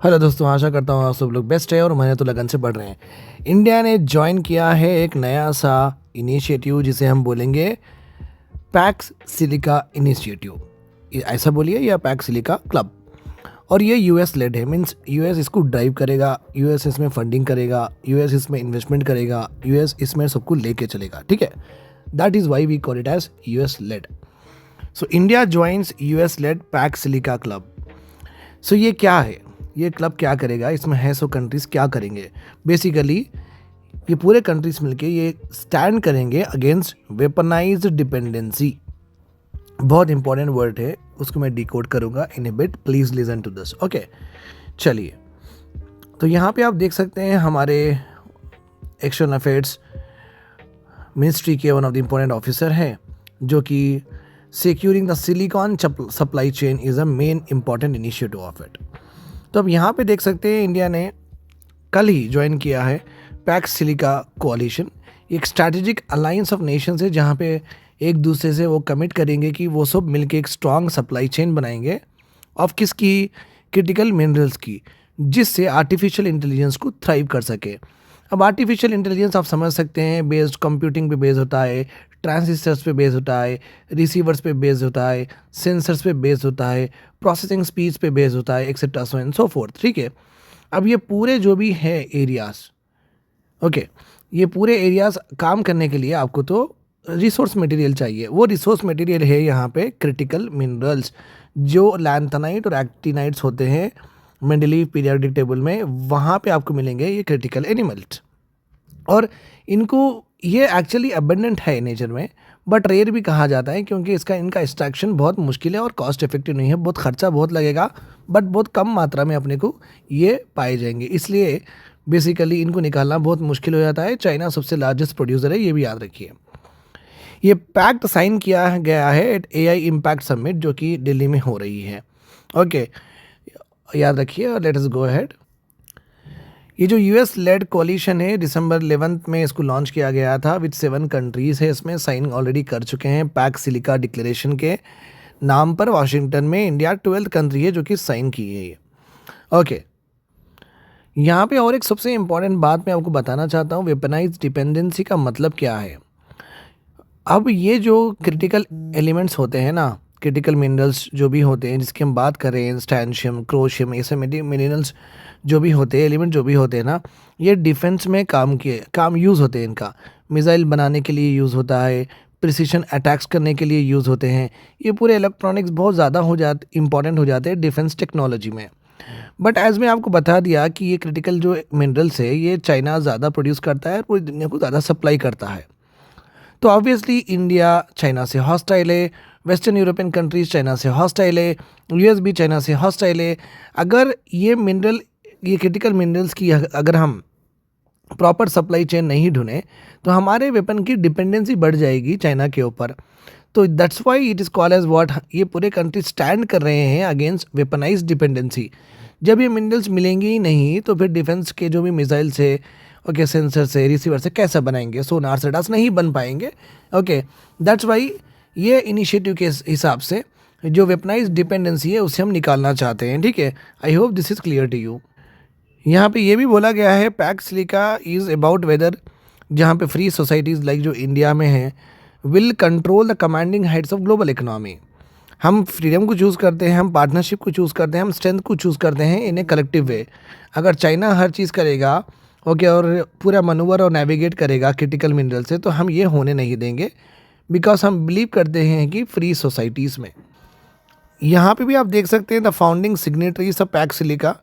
Hello दोस्तों, आशा करता हूँ आप सब लोग बेस्ट है और मेहनत तो लगन से पढ़ रहे हैं। इंडिया ने ज्वाइन किया है एक नया सा इनिशिएटिव जिसे हम बोलेंगे पैक्स सिलिका इनिशिएटिव। ऐसा बोलिए, या पैक्स सिलिका क्लब। और ये यूएस लेड है, मीन्स यूएस इसको ड्राइव करेगा, यूएस इसमें फंडिंग करेगा, यूएस इसमें इन्वेस्टमेंट करेगा, यूएस इसमें सबको लेके चलेगा। ठीक है, that is why we call it as US led. So India joins US led Pax Silica club. So ये क्या है, ये क्लब क्या करेगा, इसमें है सो कंट्रीज़ क्या करेंगे। बेसिकली ये पूरे कंट्रीज मिलके ये स्टैंड करेंगे अगेंस्ट वेपनाइज्ड डिपेंडेंसी। बहुत इंपॉर्टेंट वर्ड है, उसको मैं डिकोड करूँगा in a bit, please listen to this. Okay, चलिए। तो यहाँ पे आप देख सकते हैं हमारे एक्सटर्नल अफेयर्स मिनिस्ट्री के one of the important officer हैं, जो कि securing the silicon supply chain is a main important initiative of it. तो अब यहाँ पे देख सकते हैं इंडिया ने कल ही ज्वाइन किया है पैक्स सिलिका कोalition। एक स्ट्रैटेजिक अलायंस ऑफ नेशंस है जहाँ पे एक दूसरे से वो कमिट करेंगे कि वो सब मिलके एक स्ट्रॉन्ग सप्लाई चेन बनाएंगे ऑफ किसकी, क्रिटिकल मिनरल्स की, जिससे आर्टिफिशियल इंटेलिजेंस को थ्राइव कर सके। अब आर्टिफिशियल इंटेलिजेंस आप समझ सकते हैं बेस्ड कंप्यूटिंग पे बेस्ड होता है, ट्रांजिस्टर्स पे बेस्ड होता है, रिसीवर्स पे बेस्ड होता है, सेंसर्स पे बेस्ड होता है, प्रोसेसिंग स्पीड्स पे बेस्ड होता है, etcetera so and so fourth. ठीक है, अब ये पूरे जो भी है एरियाज, ओके, ये पूरे एरियाज काम करने के लिए आपको तो रिसोर्स मटेरियल चाहिए। वो रिसोर्स मटेरियल है यहाँ पे क्रिटिकल मिनरल्स, जो लैंथनाइट और एक्टिनाइट्स होते हैं मेंडलीव पीरियोडिक टेबल में, वहाँ पे आपको मिलेंगे ये क्रिटिकल एनिमल्स। और इनको ये एक्चुअली अबंडेंट है नेचर में, बट रेयर भी कहा जाता है क्योंकि इनका एक्सट्रैक्शन बहुत मुश्किल है और कॉस्ट इफेक्टिव नहीं है, बहुत खर्चा बहुत लगेगा, बट बहुत कम मात्रा में अपने को ये पाए जाएंगे, इसलिए बेसिकली इनको निकालना बहुत मुश्किल हो जाता है। चाइना सबसे लार्जेस्ट प्रोड्यूसर है, ये भी याद रखिए। ये पैक्ट साइन किया गया है एट एआई इम्पैक्ट समिट, जो कि दिल्ली में हो रही है। ओके, याद रखिए। Let us go ahead. ये जो यूएस लेड कोalition है, दिसंबर 11 में इसको लॉन्च किया गया था विद 7 कंट्रीज़ है, इसमें साइन ऑलरेडी कर चुके हैं पैक्स सिलिका डिक्लेरेशन के नाम पर। वाशिंगटन में इंडिया 12th कंट्री है जो कि साइन की है ये। ओके, यहाँ पे और एक सबसे इम्पॉर्टेंट बात मैं आपको बताना चाहता हूँ, वेपनाइज्ड डिपेंडेंसी का मतलब क्या है। अब ये जो क्रिटिकल एलिमेंट्स होते हैं ना, क्रिटिकल मिनरल्स जो भी होते हैं जिसकी हम बात कर रहे हैं, स्टैंशियम, क्रोशियम, ऐसे मिनरल्स जो भी होते हैं, एलिमेंट जो भी होते हैं ना, ये डिफेंस में काम यूज़ होते हैं। इनका मिसाइल बनाने के लिए यूज़ होता है, प्रिसीशन अटैक्स करने के लिए यूज़ होते हैं। ये पूरे इलेक्ट्रॉनिक्स बहुत ज़्यादा इंपॉर्टेंट हो जाते हैं डिफेंस टेक्नोलॉजी में। बट एज मैं आपको बता दिया कि ये क्रिटिकल जो मिनरल्स है ये चाइना ज़्यादा प्रोड्यूस करता है और पूरी दुनिया को ज़्यादा सप्लाई करता है। तो ऑब्वियसली इंडिया चाइना से हॉस्टाइल है, वेस्टर्न यूरोपियन कंट्रीज चाइना से हॉस्टाइल है, यूएस भी चाइना से हॉस्टाइल है। अगर ये क्रिटिकल मिनरल्स की अगर हम प्रॉपर सप्लाई चेन नहीं ढूंढें तो हमारे वेपन की डिपेंडेंसी बढ़ जाएगी चाइना के ऊपर। तो that's why it is call as what, ये पूरे कंट्री स्टैंड कर रहे हैं अगेंस्ट वेपनाइज्ड डिपेंडेंसी। जब ये मिनरल्स मिलेंगे ही नहीं तो फिर डिफेंस के जो भी मिसाइल्स है, ओके, सेंसर से, रिसीवर से कैसे बनाएंगे, सोनार से डास नहीं बन पाएंगे। ओके, दैट्स वाई ये इनिशिएटिव के हिसाब से जो वेपनाइज्ड डिपेंडेंसी है उसे हम निकालना चाहते हैं। ठीक है, I hope this is clear to you. यहाँ पे ये भी बोला गया है Pax Silica is about whether, जहाँ पे फ्री सोसाइटीज़ लाइक जो इंडिया में हैं will control the commanding heights of global economy. हम फ्रीडम को चूज़ करते हैं, हम पार्टनरशिप को चूज़ करते हैं, हम स्ट्रेंथ को चूज़ करते हैं इन ए कलेक्टिव वे। अगर चाइना हर चीज़ करेगा, ओके, और पूरा मनूवर और नेविगेट करेगा क्रिटिकल मिनरल से, तो हम ये होने नहीं देंगे, बिकॉज हम बिलीव करते हैं कि फ्री सोसाइटीज़ में। यहाँ पे भी आप देख सकते हैं the founding signatories of PACS silica.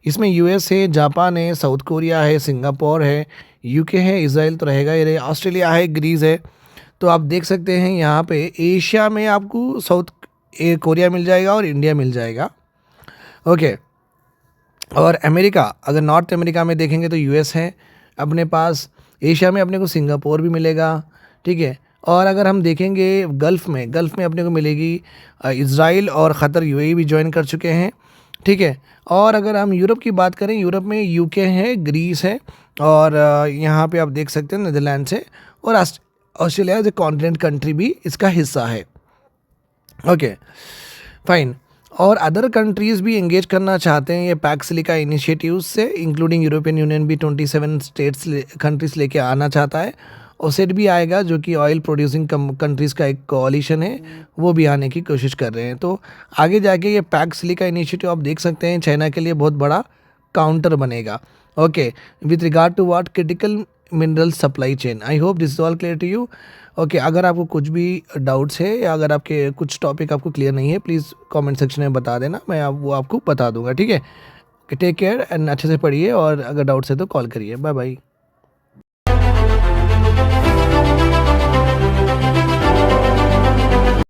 इसमें यूएस है, जापान है, साउथ कोरिया है, सिंगापुर है, यूके है, इजराइल तो रहेगा ही रहे, ऑस्ट्रेलिया है, ग्रीस है। तो आप देख सकते हैं यहाँ पे एशिया में आपको साउथ कोरिया मिल जाएगा और इंडिया मिल जाएगा। ओके, और अमेरिका, अगर नॉर्थ अमेरिका में देखेंगे तो यूएस है अपने पास, एशिया में अपने को सिंगापुर भी मिलेगा। ठीक है, और अगर हम देखेंगे गल्फ़ में अपने को मिलेगी इज़राइल और क़तर, यूएई भी ज्वाइन कर चुके हैं। ठीक है, और अगर हम यूरोप की बात करें, यूरोप में यूके है, ग्रीस है, और यहाँ पे आप देख सकते हैं नीदरलैंड है, और Australia as a continent country भी इसका हिस्सा है। Okay, fine. और अदर कंट्रीज़ भी एंगेज करना चाहते हैं ये पैक्स सिलिका इनिशिएटिव्स से, इंक्लूडिंग यूरोपियन यूनियन भी 27 स्टेट्स कंट्रीज़ लेके आना चाहता है। ओसेड भी आएगा जो कि ऑयल प्रोड्यूसिंग कंट्रीज़ का एक कोalition है, वो भी आने की कोशिश कर रहे हैं। तो आगे जाके ये पैक्स सिलिका इनिशिएटिव आप देख सकते हैं चाइना के लिए बहुत बड़ा काउंटर बनेगा। Okay, with regard to what critical mineral supply chain, I hope this is all clear to you. Okay, अगर आपको कुछ भी डाउट्स है या अगर आपके कुछ टॉपिक आपको क्लियर नहीं है, प्लीज़ कमेंट सेक्शन में बता देना, वो आपको बता दूंगा, ठीक है। टेक केयर एंड अच्छे से पढ़िए, और अगर डाउट्स है तो कॉल करिए। Bye bye.